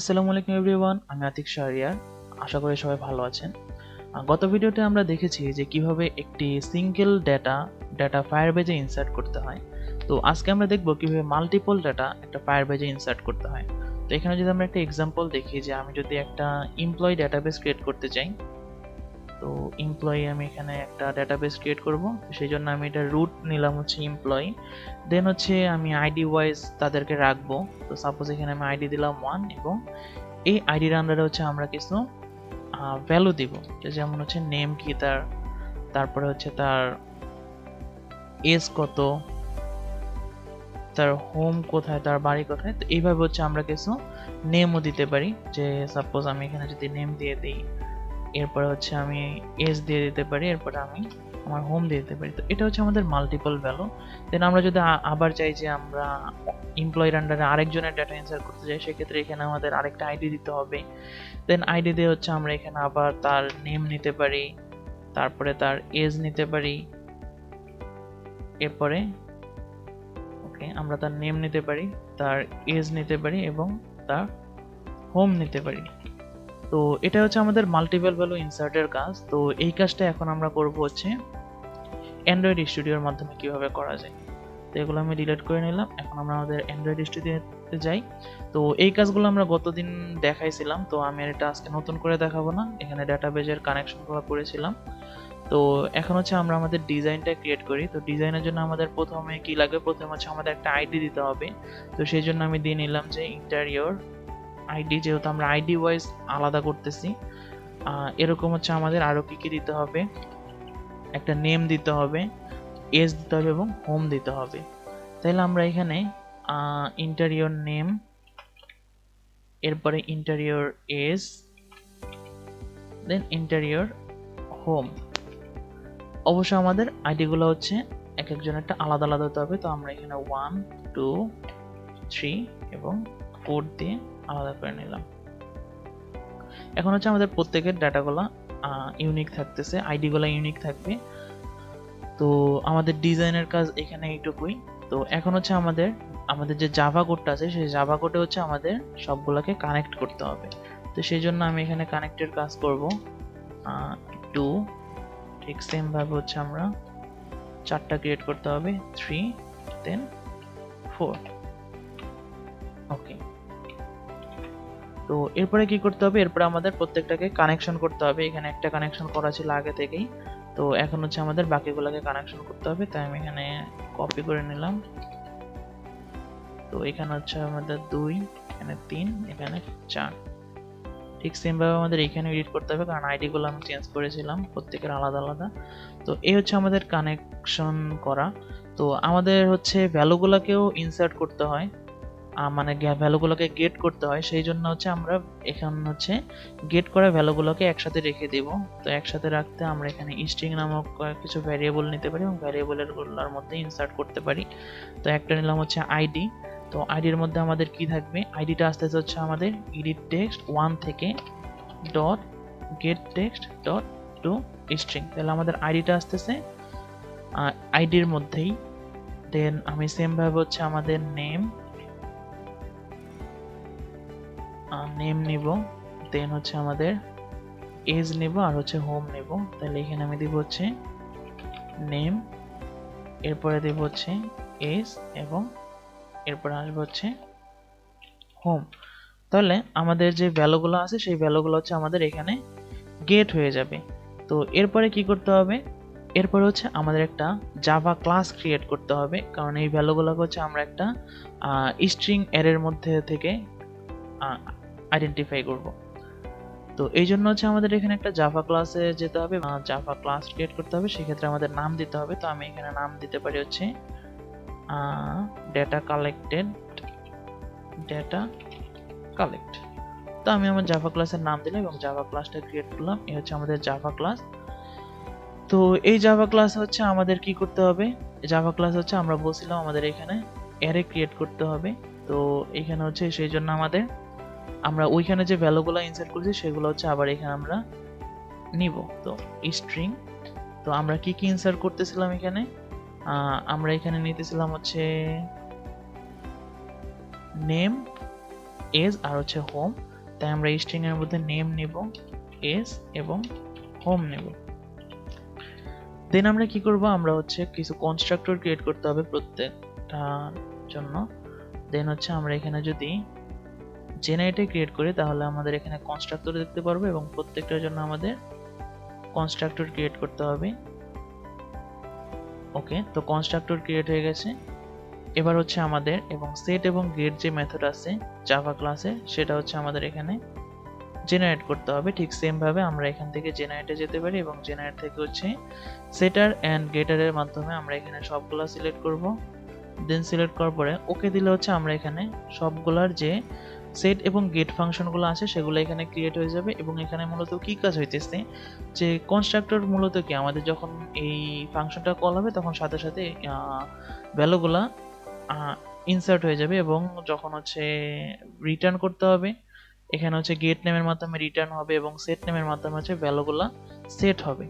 আসসালামু আলাইকুম এভরিওয়ান, আমি আতিক শাহরিয়ার। আশা করি সবাই ভালো আছেন। গত ভিডিওতে আমরা দেখেছি যে কিভাবে একটি সিঙ্গেল ডাটা ফায়ারবেজে ইনসার্ট করতে হয়। তো আজকে আমরা দেখব কিভাবে মাল্টিপল ডাটা একটা ফায়ারবেজে ইনসার্ট করতে হয়। তো এখানে যদি আমরা একটা এক্সাম্পল দেখি যে আমি যদি একটা এমপ্লয়ি ডাটাবেস ক্রিয়েট করতে চাই, তো এমপ্লয়ি আমি এখানে একটা ডাটাবেস ক্রিয়েট করব। সেই জন্য আমি এটা রুট নিলাম হচ্ছে এমপ্লয়ি, দেন হচ্ছে আমি আইডি ওয়াইজ তাদেরকে রাখবো। তো সাপোজ এখানে আমি আইডি দিলাম 1 এবং এই আইডির আন্ডারে হচ্ছে আমরা কিছু ভ্যালু দিব, যেমন হচ্ছে নেম কি তার, তারপরে হচ্ছে তার এজ কত, তার হোম কোথায়, তার বাড়ি কোথায়। তো এইভাবে হচ্ছে আমরা কিছু নেমও দিতে পারি। যে সাপোজ আমি এখানে যদি নেম দিয়ে দিই, এরপরে হচ্ছে আমি এজ দিয়ে দিতে পারি, এরপরে আমি আমার হোম দিয়ে দিতে পারি। তো এটা হচ্ছে আমাদের মাল্টিপল ভ্যালু। দেন আমরা যদি আবার চাই যে আমরা এমপ্লয়ির আন্ডারে আরেকজনের ডাটা ইনসার্ট করতে চাই, সেক্ষেত্রে এখানে আমাদের আরেকটা আইডি দিতে হবে। দেন আইডি দিয়ে হচ্ছে আমরা এখানে আবার তার নেম নিতে পারি, তারপরে তার এজ নিতে পারি, এরপরে ওকে আমরা তার নেম নিতে পারি, তার এজ নিতে পারি এবং তার হোম নিতে পারি। তো এটা হচ্ছে আমাদের মাল্টিপল ভ্যালু ইনসার্টের কাজ। তো এই কাজটা এখন আমরা করব হচ্ছে অ্যান্ড্রয়েড স্টুডিওর মাধ্যমে কিভাবে করা যায়। তো এগুলো আমি ডিলিট করে নিলাম। এখন আমরা আমাদের অ্যান্ড্রয়েড স্টুডিওতে যাই। তো এই কাজগুলো আমরা গতদিন দেখাইছিলাম, তো আমি এটা আজকে নতুন করে দেখাবো না। এখানে ডাটাবেজের কানেকশনগুলো করেছিলাম। তো এখন হচ্ছে আমরা আমাদের ডিজাইনটা ক্রিয়েট করি। তো ডিজাইনের জন্য আমাদের প্রথমে কি লাগবে, প্রথমে হচ্ছে আমাদের একটা আইডি দিতে হবে। তো সেই জন্য আমি দিয়ে নিলাম যে ইন্টেরিয়র আইডি, যেহেতু আমরা আইডি ওয়াইজ আলাদা করতেছি। এরকম হচ্ছে আমাদের আরো কি কি দিতে হবে, একটা নেম দিতে হবে, এজ দিতে হবে এবং হোম দিতে হবে। তাহলে আমরা এখানে ইন্টেরিয়র নেম, এরপরে ইন্টেরিয়র এজ, দেন ইন্টেরিয়র হোম। অবশ্য আমাদের আইডিগুলো হচ্ছে এক একজনেরটা আলাদা আলাদা হতে হবে। তো আমরা এখানে 1 2 3 এবং 4 দিয়ে আলাদা করে নিলাম। এখন হচ্ছে আমাদের প্রত্যেকের ডাটাগুলো ইউনিক থাকতেছে, আইডিগুলো ইউনিক থাকবে। তো আমাদের ডিজাইনের কাজ এখানে এইটুকুই। তো এখন হচ্ছে আমাদের যে জাভা কোডটা আছে, সেই জাভা কোডে হচ্ছে আমাদের সবগুলোকে কানেক্ট করতে হবে। তো সেই জন্য আমি এখানে কানেক্টের কাজ করব। 2 ঠিক সেম ভাবে হচ্ছে আমরা 4টা ক্রিয়েট করতে হবে, 3 দেন 4। ওকে, তো এরপরে কি করতে হবে, এরপরে আমাদের প্রত্যেকটাকে কানেকশন করতে হবে। এখানে একটা কানেকশন করা ছিল আগে থেকেই, তো এখন হচ্ছে আমাদের বাকিগুলোকে কানেকশন করতে হবে। তাই আমি এখানে কপি করে নিলাম। তো এখানে হচ্ছে আমাদের 2, এখানে 3, এখানে 4। ঠিক সেম ভাবে আমাদের এখানে এডিট করতে হবে, কারণ আইডি গুলো আমি চেঞ্জ করেছিলাম প্রত্যেকের আলাদা আলাদা। তো এই হচ্ছে আমাদের কানেকশন করা। তো আমাদের হচ্ছে ভ্যালুগুলোকেও ইনসার্ট করতে হয়, মানে ভ্যালুগুলোকে গেট করতে হয়। সেই জন্য হচ্ছে আমরা এখানে হচ্ছে গেট করা ভ্যালুগুলোকে একসাথে রেখে দেব। তো একসাথে রাখতে আমরা এখানে স্ট্রিং নামক কিছু ভ্যারিয়েবল নিতে পারি এবং ভ্যারিয়েবলের মধ্যে ইনসার্ট করতে পারি। তো একটা নিলাম হচ্ছে আইডি। তো আইডির মধ্যে আমাদের কি থাকবে, আইডিটা আসতেছে হচ্ছে আমাদের এডিট টেক্সট 1 থেকে dot gate text dot two string. তাহলে আমাদের আইডিটা আসতেছে আইডির মধ্যেই। দেন আমি সেম ভাবে হচ্ছে আমাদের নেম নিব, দেন হচ্ছে আমাদের এজ নিব আর হচ্ছে হোম নিব। তাহলে এখানে আমি দিব হচ্ছে নেম, এরপরে দেব হচ্ছে এজ এবং এরপরে আসবে হচ্ছে হোম। তাহলে আমাদের যে ভ্যালুগুলো আছে সেই ভ্যালুগুলো হচ্ছে আমাদের এখানে গেট হয়ে যাবে। তো এরপরে কি করতে হবে, এরপরে হচ্ছে আমাদের একটা জাভা ক্লাস ক্রিয়েট করতে হবে, কারণ এই ভ্যালুগুলোকে হচ্ছে আমরা একটা স্ট্রিং অ্যারের মধ্যে থেকে আইডেন্টিফাই করব। তো এই জন্য হচ্ছে আমাদের এখানে একটা জাভা ক্লাসে যেতে হবে, জাভা ক্লাস ক্রিয়েট করতে হবে। সেক্ষেত্রে আমাদের নাম দিতে হবে। তো আমি এখানে নাম দিতে পারি হচ্ছে ডেটা কালেক্ট। তো আমি আমার জাভা ক্লাসের নাম দিলাম এবং জাভা ক্লাসটা ক্রিয়েট করলাম। এই হচ্ছে আমাদের জাভা ক্লাস। তো এই জাভা ক্লাস হচ্ছে আমাদের কি করতে হবে, জাভা ক্লাস হচ্ছে আমরা বলছিলাম আমাদের এখানে অ্যারে ক্রিয়েট করতে হবে। তো এখানে হচ্ছে সেই জন্য আমরা ওইখানে যে ভ্যালুগুলো ইনসার্ট করছি সেগুলো হচ্ছে আবার এখানে আমরা নিব। তো স্ট্রিং, তো আমরা কি কি ইনসার্ট করতেছিলাম এখানে, আমরা এখানে নিতেছিলাম হচ্ছে নেম, এজ আর হচ্ছে হোম। তাই আমরা এই স্ট্রিং এর মধ্যে নেম নেব এস এবং হোম নেব। দেন আমরা কি করব, আমরা হচ্ছে কিছু কনস্ট্রাক্টর ক্রিয়েট করতে হবে প্রত্যেকটার জন্য। দেন হচ্ছে আমরা এখানে যদি জেনারেটর ক্রিয়েট করি তাহলে আমাদের এখানে কনস্ট্রাক্টর দেখতে পারবো এবং প্রত্যেকটার জন্য আমাদের কনস্ট্রাক্টর ক্রিয়েট করতে হবে। ওকে, তো কনস্ট্রাক্টর ক্রিয়েট হয়ে গেছে। এবার হচ্ছে আমাদের এবং সেট এবং গেট যে মেথড আছে জাভা ক্লাসে সেটা হচ্ছে আমাদের এখানে জেনারেট করতে হবে। ঠিক সেম ভাবে আমরা এখান থেকে জেনারেটে যেতে পারি এবং জেনারেট থেকে হচ্ছে সেটার এন্ড গেটারের মাধ্যমে আমরা এখানে সবগুলা সিলেক্ট করব। দেন সিলেক্ট করার পরে ওকে দিলে হচ্ছে আমরা এখানে সবগুলার যে সেট এবং গেট ফাংশনগুলো আছে সেগুলো এখানে ক্রিয়েট হয়ে যাবে। এবং এখানে মূলত কি কাজ হইতেছে যে কনস্ট্রাক্টর মূলত কি আমাদের যখন এই ফাংশনটা কল হবে তখন সাথে সাথে ভ্যালুগুলা ইনসার্ট হয়ে যাবে এবং যখন হচ্ছে রিটার্ন করতে হবে এখানে হচ্ছে গেট নেমের মাধ্যমে রিটার্ন হবে এবং সেট নেমের মাধ্যমে হচ্ছে ভ্যালুগুলা সেট হবে।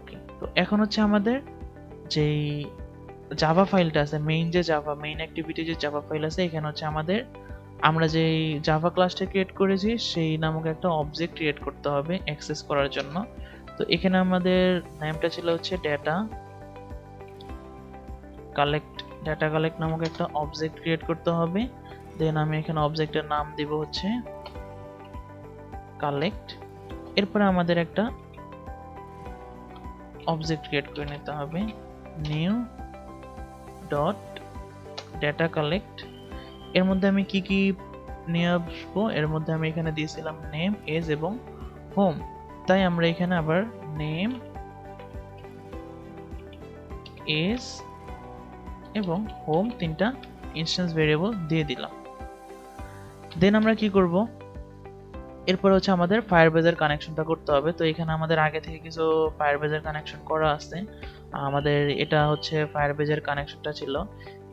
ওকে, তো এখন হচ্ছে আমাদের যেই জাভা ফাইলটা আছে মেইন যে জাভা মেইন অ্যাক্টিভিটি যে জাভা ফাইল আছে এখানে হচ্ছে আমাদের আমরা যেই জাভা ক্লাসটা ক্রিয়েট করেছি সেই নামক একটা অবজেক্ট ক্রিয়েট করতে হবে অ্যাক্সেস করার জন্য। তো এখানে আমাদের নামটা ছিল হচ্ছে ডেটা কালেক্ট নামক একটা অবজেক্ট ক্রিয়েট করতে হবে। দেন আমি এখানে অবজেক্টের নাম দিব হচ্ছে কালেক্ট। এরপরে আমাদের একটা অবজেক্ট ক্রিয়েট করে নিতে হবে নিউ ডট ডেটা কালেক্ট। এর মধ্যে আমি কি কি নিয়ে আসবো, এর মধ্যে আমি এখানে দিয়েছিলাম নেম এজ এবং হোম, তাই আমরা এখানে আবার নেম এজ এবং হোম তিনটা ইনস্ট্যান্স ভেরিয়েবল দিয়ে দিলাম। দেন আমরা কি করব, এরপর হচ্ছে আমাদের ফায়ারবেজের কানেকশনটা করতে হবে। তো এখানে আমাদের আগে থেকে কিছু ফায়ারবেজের কানেকশন করা আছে, আমাদের এটা হচ্ছে ফায়ারবেজের কানেকশনটা ছিল।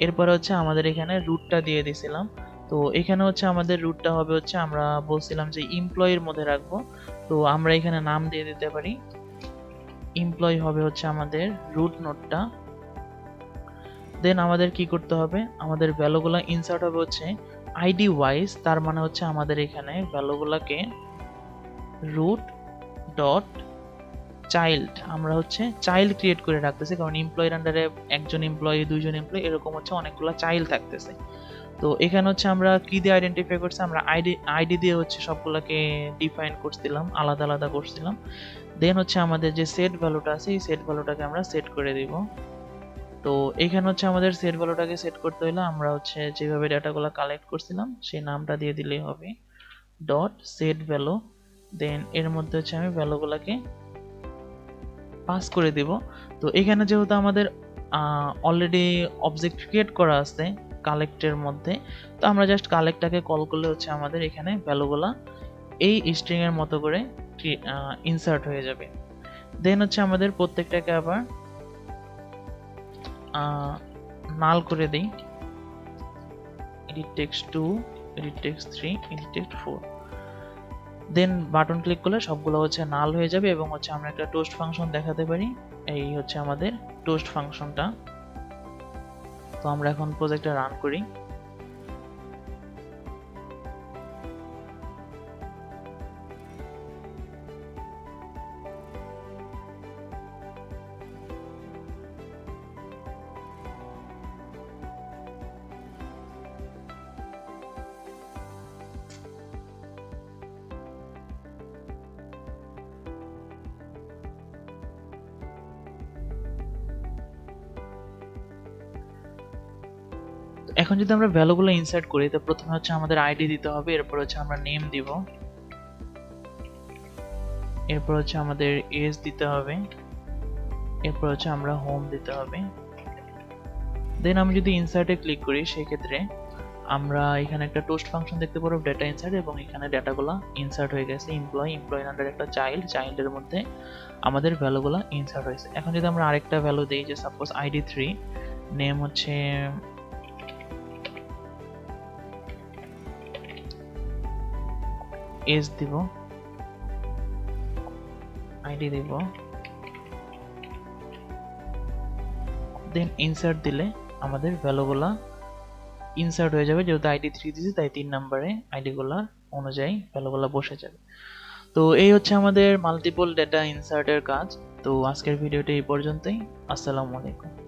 এরপর হচ্ছে আমাদের এখানে রুটটা দিয়ে দিয়েছিলাম। তো এখানে হচ্ছে আমাদের রুটটা হবে হচ্ছে আমরা বলছিলাম যে এমপ্লয়ির মধ্যে রাখবো, তো আমরা এখানে নাম দিয়ে দিতে পারি এমপ্লয়ি হবে হচ্ছে আমাদের রুট নোডটা। দেন আমাদের কি করতে হবে, আমাদের ভ্যালুগুলো ইনসার্ট হবে হচ্ছে আইডি ওয়াইজ, তার মানে হচ্ছে আমাদের এখানে ভ্যালুগুলোকে রুট ডট চাইল্ড আমরা হচ্ছে চাইল্ড ক্রিয়েট করে রাখতেছি, কারণ এমপ্লয়ির আন্ডারে একজন এমপ্লয়ি দুইজন এমপ্লয়ি এরকম হচ্ছে অনেকগুলো চাইল্ড থাকতেছে। তো এখানে হচ্ছে আমরা কি দিয়ে আইডেন্টিফাই করছি, আমরা আইডি দিয়ে হচ্ছে সবগুলোকে ডিফাইন করছিলাম, আলাদা আলাদা করছিলাম। দেন হচ্ছে আমাদের যে সেট ভ্যালুটা আছে এই সেট ভ্যালুটাকে আমরা সেট করে দিব। তো এখানে হচ্ছে আমাদের সেট ভ্যালুটাকে সেট করতে হলে আমরা হচ্ছে যেভাবে ডাটাগুলো কালেক্ট করছিলাম সেই নামটা দিয়ে দিলেই হবে ডট সেট ভ্যালু। দেন এর মধ্যে হচ্ছে আমি ভ্যালুগুলোকে পাস করে দিব। তো এখানে যেহেতু আমাদের অলরেডি অবজেক্ট ক্রিয়েট করা আছে কালেক্টের মধ্যে, তো আমরা জাস্ট কালেক্টটাকে কল করলে হচ্ছে আমাদের এখানে ভ্যালুগুলা এই স্ট্রিং এর মতো করে ইনসার্ট হয়ে যাবে। দেন হচ্ছে আমাদের প্রত্যেকটাকে আবার নাল করে দেই, edit text 2 edit text 3 edit text 4। দেন বাটন ক্লিক করলে সবগুলো হচ্ছে নাল হয়ে যাবে এবং হচ্ছে আমরা একটা টোস্ট ফাংশন দেখাতে পারি। এই হচ্ছে আমাদের টোস্ট ফাংশনটা। তো আমরা এখন প্রজেক্টটা রান করি। এখন যদি আমরা ভ্যালুগুলো ইনসার্ট করি তো প্রথমে হচ্ছে আমাদের আইডি দিতে হবে, এরপর হচ্ছে আমরা নেম দিব, এরপর হচ্ছে আমাদের এজ দিতে হবে, এরপর হচ্ছে আমরা হোম দিতে হবে। দেন আমি যদি ইনসার্টে ক্লিক করি সেই ক্ষেত্রে আমরা এখানে একটা টোস্ট ফাংশন দেখতে পারবো ডেটা ইনসার্ট, এবং এখানে ডেটাগুলো ইনসার্ট হয়ে গেছে এমপ্লয়ির আন্ডার একটা চাইল্ডের মধ্যে আমাদের ভ্যালুগুলো ইনসার্ট হয়েছে। এখন যদি আমরা আরেকটা ভ্যালু দেই যে সাপোজ আইডি 3, নেম হচ্ছে এজ দিব, আইডি দিব, দেন ইনসার্ট দিলে আমাদের ভ্যালুগুলা ইনসার্ট হয়ে যাবে। যেহেতু আইডি 3 দিয়েছি তাই 3 নম্বরে আইডি গুলা অনুযায়ী ভ্যালুগুলো বসে যাবে। তো এই হচ্ছে আমাদের মাল্টিপল ডেটা ইনসার্টের কাজ। তো আজকের ভিডিওটি এই পর্যন্তই। আসসালামু আলাইকুম।